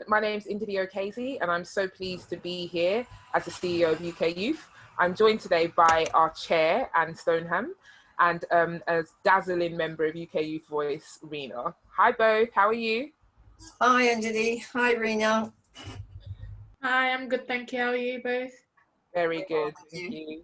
My name's Indidi Okezi, and I'm so pleased to be here as the CEO of UK Youth. I'm joined today by our chair, Anne Stoneham, and a dazzling member of UK Youth Voice, Rena. Hi both, how are you? Hi Indidi, hi Rena. Hi, I'm good, thank you. How are you both? Very good, thank you.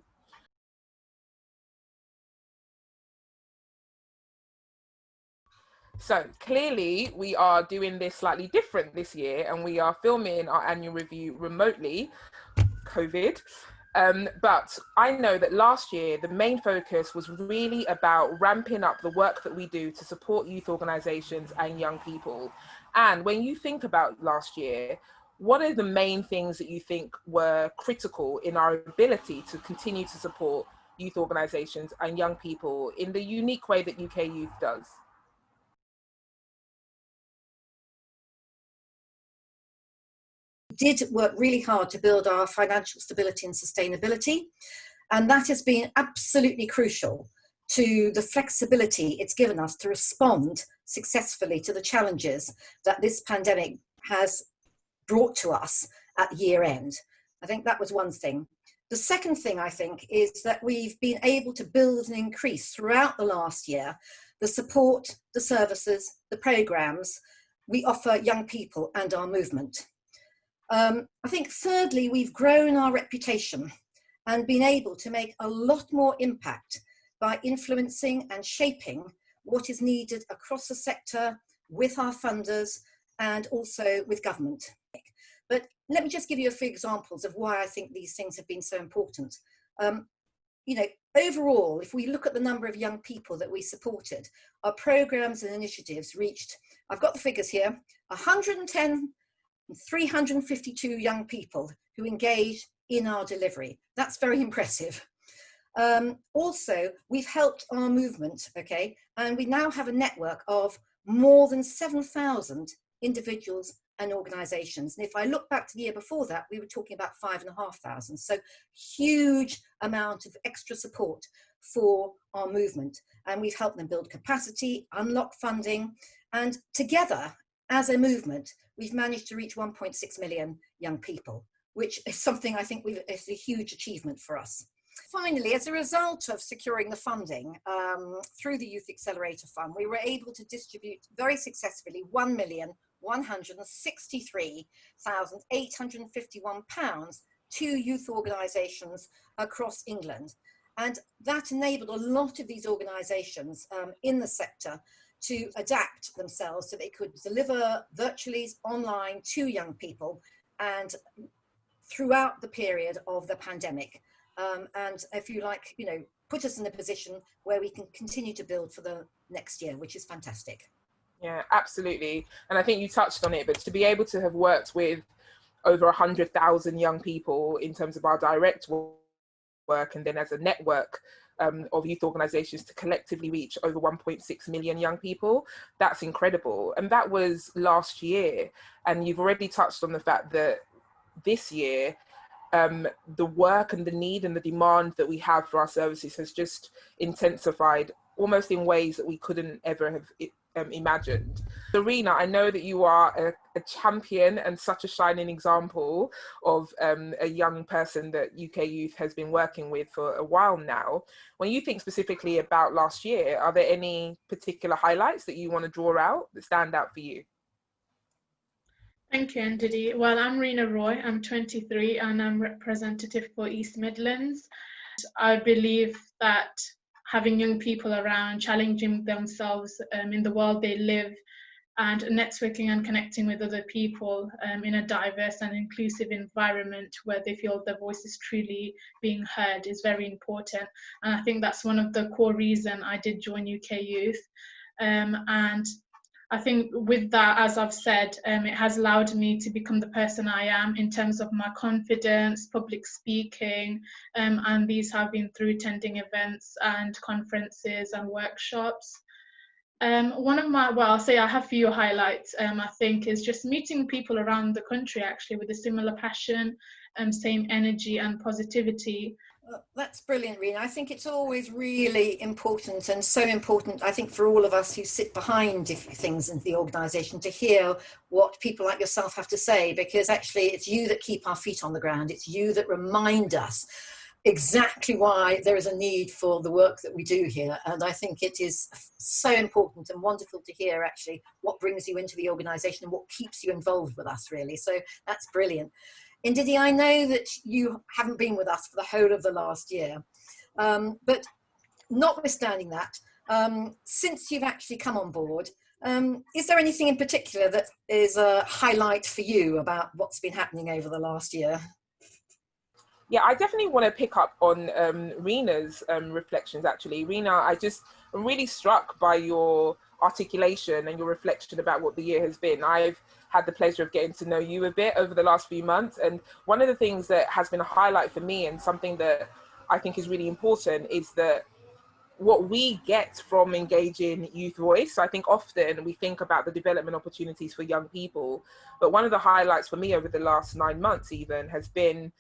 So clearly we are doing this slightly different this year, and we are filming our annual review remotely, COVID. But I know that last year, the main focus was really about ramping up the work that we do to support youth organizations and young people. And when you think about last year, what are the main things that you think were critical in our ability to continue to support youth organizations and young people in the unique way that UK Youth does? Did work really hard to build our financial stability and sustainability, and that has been absolutely crucial to the flexibility it's given us to respond successfully to the challenges that this pandemic has brought to us at year end. I think that was one thing. The second thing I think is that we've been able to build and increase throughout the last year the support, the services, the programs we offer young people and our movement. I think thirdly, we've grown our reputation and been able to make a lot more impact by influencing and shaping what is needed across the sector with our funders and also with government. But let me just give you a few examples of why I think these things have been so important. Overall, if we look at the number of young people that we supported, our programs and initiatives reached, I've got the figures here, 352 young people who engaged in our delivery. That's very impressive. Also, we've helped our movement, and we now have a network of more than 7,000 individuals and organizations. And if I look back to the year before that, we were talking about 5,500. So huge amount of extra support for our movement. And we've helped them build capacity, unlock funding, and together as a movement, we've managed to reach 1.6 million young people, which is something I think is a huge achievement for us. Finally, as a result of securing the funding through the Youth Accelerator Fund, we were able to distribute very successfully £1,163,851 to youth organisations across England. And that enabled a lot of these organisations in the sector to adapt themselves so they could deliver virtually online to young people and throughout the period of the pandemic. And if you like, put us in a position where we can continue to build for the next year, which is fantastic. Yeah, absolutely. And I think you touched on it, but to be able to have worked with over 100,000 young people in terms of our direct work, and then as a network of youth organizations to collectively reach over 1.6 million young people, that's incredible. And that was last year. And you've already touched on the fact that this year, the work and the need and the demand that we have for our services has just intensified almost in ways that we couldn't ever have imagined. Serena, I know that you are a champion and such a shining example of a young person that UK Youth has been working with for a while now. When you think specifically about last year, are there any particular highlights that you want to draw out that stand out for you? Thank you, Indidi. Well, I'm Rena Roy, I'm 23 and I'm representative for East Midlands. I believe that having young people around, challenging themselves in the world they live, and networking and connecting with other people in a diverse and inclusive environment where they feel their voice is truly being heard is very important. And I think that's one of the core reasons I did join UK Youth. And I think with that, as I've said, it has allowed me to become the person I am in terms of my confidence, public speaking, and these have been through attending events and conferences and workshops. One of my, I'll say I have a few highlights, I think, is just meeting people around the country actually with a similar passion, same energy and positivity. That's brilliant, Rena. I think it's always really important, and so important, I think, for all of us who sit behind things in the organisation to hear what people like yourself have to say, because actually it's you that keep our feet on the ground. It's you that remind us exactly why there is a need for the work that we do here. And I think it is so important and wonderful to hear actually what brings you into the organisation and what keeps you involved with us, really. So that's brilliant. Ndidi, I know that you haven't been with us for the whole of the last year, but notwithstanding that, since you've actually come on board, is there anything in particular that is a highlight for you about what's been happening over the last year? Yeah, I definitely want to pick up on Rena's reflections, actually. Rena, I'm really struck by your articulation and your reflection about what the year has been. I've had the pleasure of getting to know you a bit over the last few months. And one of the things that has been a highlight for me, and something that I think is really important, is that what we get from engaging Youth Voice. So I think often we think about the development opportunities for young people, but one of the highlights for me over the last 9 months even has been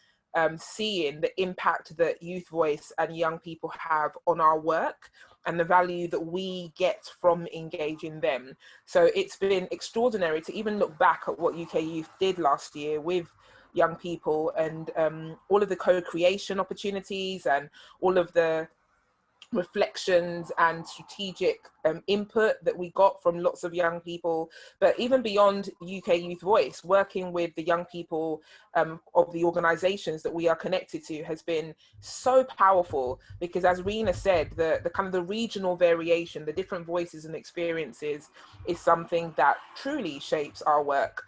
seeing the impact that Youth Voice and young people have on our work and the value that we get from engaging them. So it's been extraordinary to even look back at what UK Youth did last year with young people, and all of the co-creation opportunities and all of the reflections and strategic input that we got from lots of young people. But even beyond UK Youth Voice, working with the young people of the organizations that we are connected to has been so powerful, because as Rena said, the kind of the regional variation, the different voices and experiences is something that truly shapes our work.